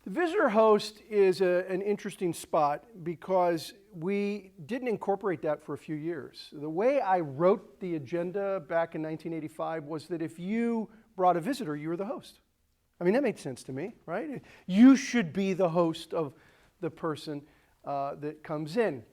The visitor host is an interesting spot because we didn't incorporate that for a few years. The way I wrote the agenda back in 1985 was that if you brought a visitor, you were the host. I mean, that made sense to me, right? You should be the host of the person that comes in.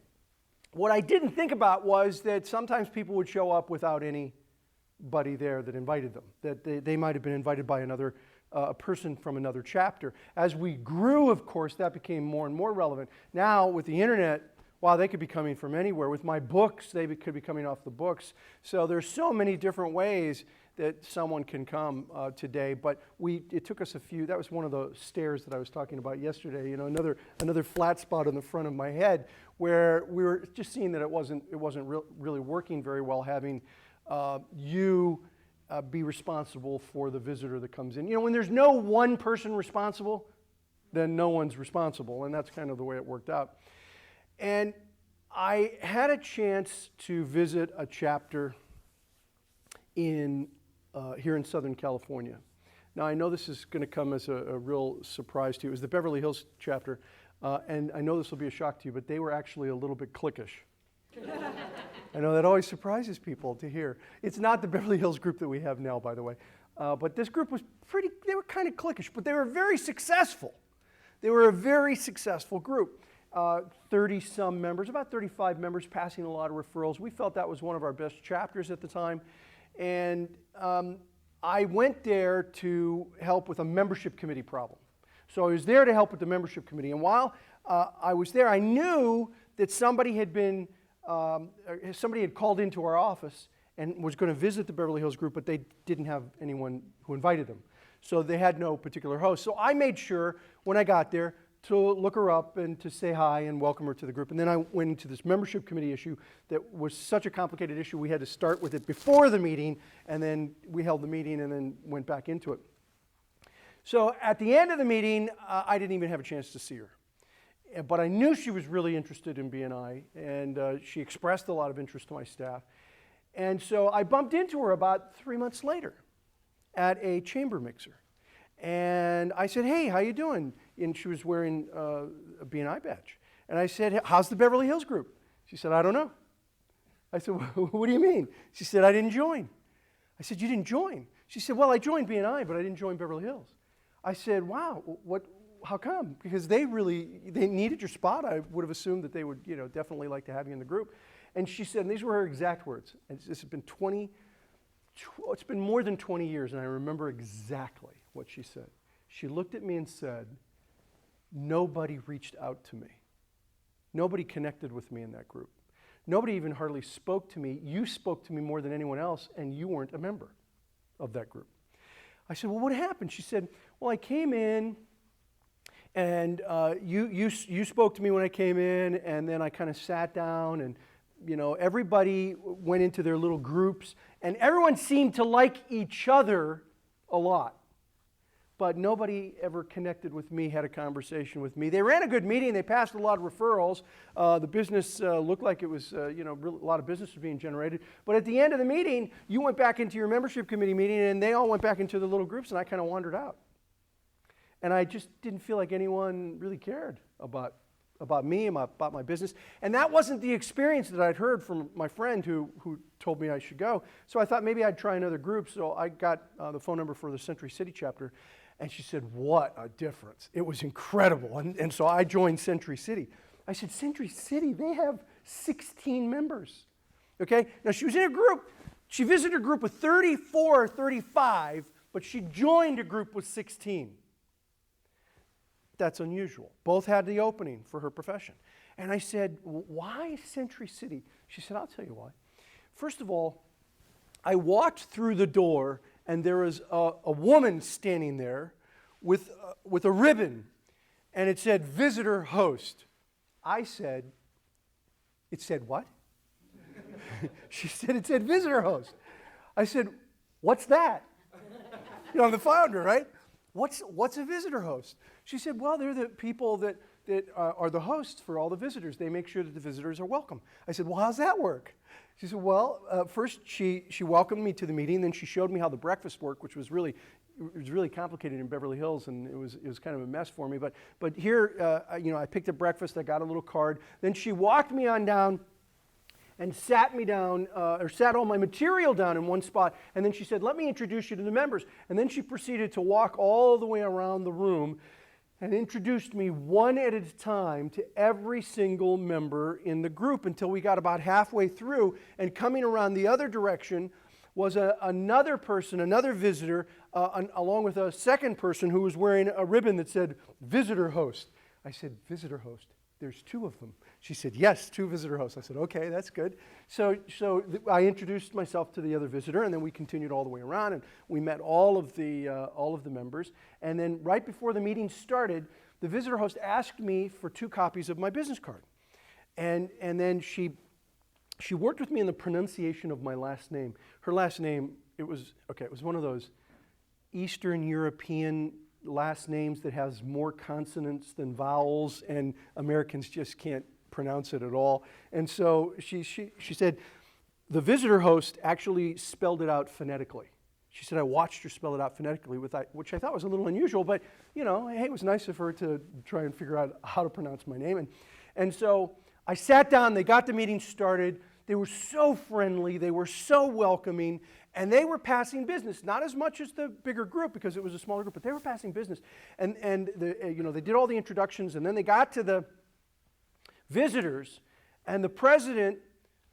What I didn't think about was that sometimes people would show up without anybody there that invited them, that they might have been invited by another a person from another chapter. As we grew, of course, that became more and more relevant. Now, with the internet, wow, they could be coming from anywhere. With my books, they could be coming off the books. So there's so many different ways that someone can come today. But it took us a few. That was one of the stairs that I was talking about yesterday. You know, another flat spot on the front of my head where we were just seeing that it wasn't really working very well having you be responsible for the visitor that comes in. You know, when there's no one person responsible, then no one's responsible, and that's kind of the way it worked out. And I had a chance to visit a chapter here in Southern California. Now, I know this is going to come as a real surprise to you. It was the Beverly Hills chapter, and I know this will be a shock to you, but they were actually a little bit cliquish. I know that always surprises people to hear. It's not the Beverly Hills group that we have now, by the way. But this group was they were kind of cliquish, but they were very successful. They were a very successful group. 30-some members, about 35 members, passing a lot of referrals. We felt that was one of our best chapters at the time. And I went there to help with a membership committee problem. So I was there to help with the membership committee. And while I was there, I knew that somebody had called into our office and was going to visit the Beverly Hills group, but they didn't have anyone who invited them. So they had no particular host. So I made sure when I got there to look her up and to say hi and welcome her to the group. And then I went into this membership committee issue that was such a complicated issue, we had to start with it before the meeting, and then we held the meeting and then went back into it. So at the end of the meeting, I didn't even have a chance to see her. But I knew she was really interested in BNI, and she expressed a lot of interest to my staff. And so I bumped into her about 3 months later at a chamber mixer. And I said, hey, how you doing? And she was wearing a BNI badge. And I said, how's the Beverly Hills group? She said, I don't know. I said, what do you mean? She said, I didn't join. I said, you didn't join? She said, well, I joined BNI, but I didn't join Beverly Hills. I said, wow, how come? Because they needed your spot. I would have assumed that they would, definitely like to have you in the group. And she said, and these were her exact words, and this has been it's been more than 20 years, and I remember exactly what she said. She looked at me and said, nobody reached out to me. Nobody connected with me in that group. Nobody even hardly spoke to me. You spoke to me more than anyone else, and you weren't a member of that group. I said, well, what happened? She said, well, I came in, and you spoke to me when I came in, and then I kind of sat down, and everybody went into their little groups, and everyone seemed to like each other a lot. But nobody ever connected with me, had a conversation with me. They ran a good meeting. They passed a lot of referrals. The business looked like it was, a lot of business was being generated. But at the end of the meeting, you went back into your membership committee meeting, and they all went back into their little groups, and I kind of wandered out. And I just didn't feel like anyone really cared about me and about my business. And that wasn't the experience that I'd heard from my friend who told me I should go. So I thought maybe I'd try another group. So I got the phone number for the Century City chapter. And she said, what a difference. It was incredible. And so I joined Century City. I said, Century City, they have 16 members. Okay? Now she was in a group. She visited a group with 34 or 35, but she joined a group with 16. That's unusual. Both had the opening for her profession. And I said, why Century City? She said, I'll tell you why. First of all, I walked through the door, and there was a woman standing there with a ribbon, and it said, visitor host. I said, it said what? She said, it said visitor host. I said, what's that? I'm the founder, right? What's a visitor host? She said, well, they're the people that are the hosts for all the visitors. They make sure that the visitors are welcome. I said, well, how's that work? She said, well, first she welcomed me to the meeting, then she showed me how the breakfast worked, which was really it was really complicated in Beverly Hills, and it was kind of a mess for me. But here, I picked up breakfast. I got a little card. Then she walked me on down and sat me down, or sat all my material down in one spot. And then she said, "Let me introduce you to the members." And then she proceeded to walk all the way around the room and introduced me one at a time to every single member in the group until we got about halfway through. And coming around the other direction was another person, another visitor, along with a second person who was wearing a ribbon that said visitor host. I said, "Visitor host? There's two of them." She said, "Yes, two visitor hosts." I said, "Okay, that's good." So I introduced myself to the other visitor, and then we continued all the way around, and we met all of the members. And then right before the meeting started, the visitor host asked me for 2 copies of my business card. And then she worked with me in the pronunciation of my last name. Her last name, it was one of those Eastern European last names that has more consonants than vowels, and Americans just can't pronounce it at all. And so she said, the visitor host actually spelled it out phonetically. She said, "I watched her spell it out phonetically," which I thought was a little unusual, but, hey, it was nice of her to try and figure out how to pronounce my name. And so I sat down, they got the meeting started. They were so friendly, they were so welcoming, and they were passing business, not as much as the bigger group because it was a smaller group, but they were passing business. And they did all the introductions, and then they got to the visitors, and the president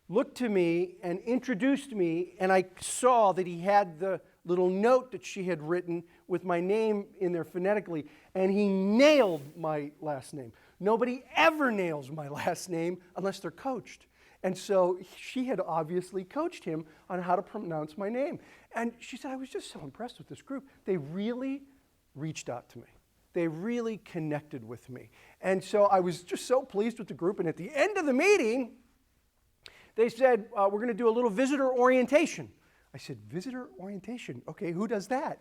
looked to me and introduced me, and I saw that he had the little note that she had written with my name in there phonetically, and he nailed my last name. Nobody ever nails my last name unless they're coached. And so she had obviously coached him on how to pronounce my name. And she said, "I was just so impressed with this group. They really reached out to me. They really connected with me." And so I was just so pleased with the group. And at the end of the meeting, they said, "We're going to do a little visitor orientation." I said, "Visitor orientation? Okay, who does that?"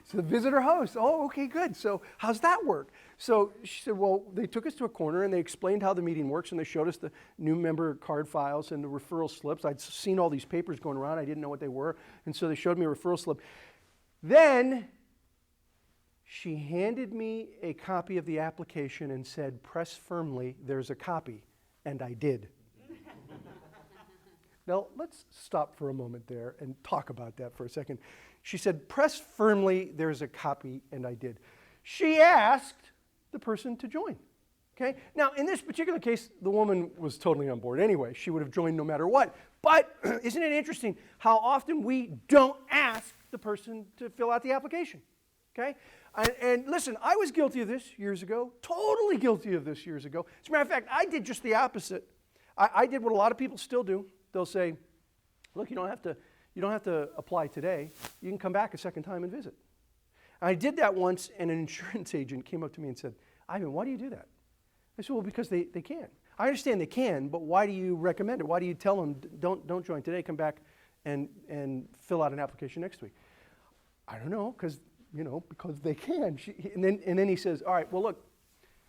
So the visitor host. "Oh, okay, good. So how's that work?" So she said, "Well, they took us to a corner and they explained how the meeting works, and they showed us the new member card files and the referral slips." I'd seen all these papers going around. I didn't know what they were. And so they showed me a referral slip. Then she handed me a copy of the application and said, "Press firmly, there's a copy." And I did. Now, let's stop for a moment there and talk about that for a second. She said, "Press firmly, there's a copy," and I did. She asked the person to join. Okay? Now, in this particular case, the woman was totally on board anyway. She would have joined no matter what. But isn't it interesting how often we don't ask the person to fill out the application? Okay? And listen, I was guilty of this years ago, totally guilty of this years ago. As a matter of fact, I did just the opposite. I did what a lot of people still do. They'll say, "Look, you don't have to apply today. You can come back a second time and visit." I did that once, and an insurance agent came up to me and said, "Ivan, why do you do that?" I said, "Well, because they can. I understand they can, but why do you recommend it? Why do you tell them, don't join today, come back and fill out an application next week?" "I don't know, because they can." And then he says, "All right, well, look,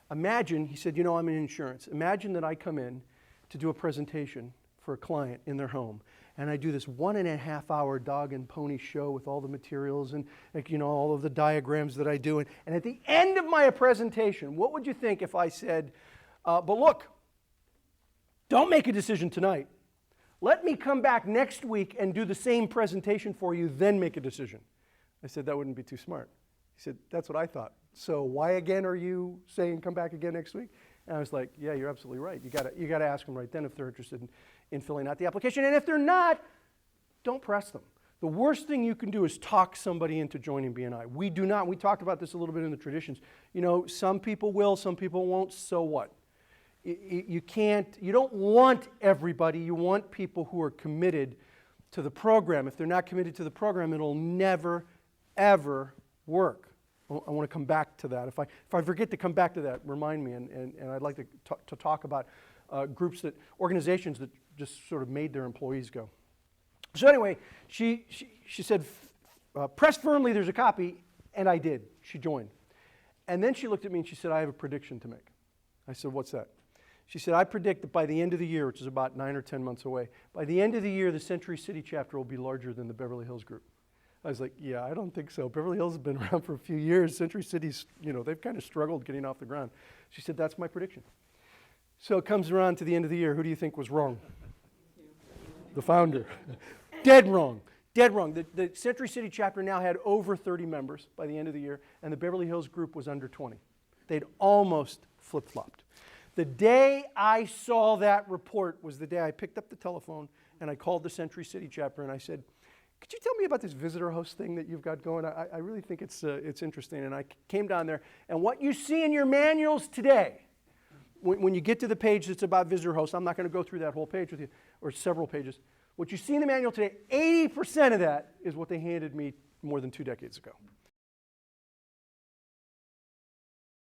imagine," he said, "I'm in insurance. Imagine that I come in to do a presentation for a client in their home. And I do this 1.5-hour dog and pony show with all the materials and all of the diagrams that I do. And at the end of my presentation, what would you think if I said, but look, don't make a decision tonight. Let me come back next week and do the same presentation for you, then make a decision." I said, "That wouldn't be too smart." He said, "That's what I thought. So why again are you saying come back again next week?" And I was like, "Yeah, you're absolutely right. You got to ask them right then if they're interested in filling out the application. And if they're not, don't press them. The worst thing you can do is talk somebody into joining BNI. We do not. We talked about this a little bit in the traditions. Some people will, some people won't. So what? You don't want everybody. You want people who are committed to the program. If they're not committed to the program, it'll never, ever work. I want to come back to that. If I forget to come back to that, remind me, and I'd like to talk about organizations that just sort of made their employees go. So anyway, she said, "Press firmly, there's a copy," and I did. She joined. And then she looked at me and she said, "I have a prediction to make." I said, "What's that?" She said, "I predict that by the end of the year," which is about 9 or 10 months away, "by the end of the year, the Century City chapter will be larger than the Beverly Hills group." I was like, yeah, I don't think so. Beverly Hills has been around for a few years. Century City's, they've kind of struggled getting off the ground. She said, that's my prediction. So it comes around to the end of the year. Who do you think was wrong? The founder. Dead wrong. Dead wrong. The Century City chapter now had over 30 members by the end of the year, and the Beverly Hills group was under 20. They'd almost flip-flopped. The day I saw that report was the day I picked up the telephone and I called the Century City chapter and I said, could you tell me about this visitor host thing that you've got going? I really think it's interesting. And I came down there, and what you see in your manuals today, when you get to the page that's about visitor hosts, I'm not going to go through that whole page with you, or several pages. What you see in the manual today, 80% of that is what they handed me more than 2 decades ago.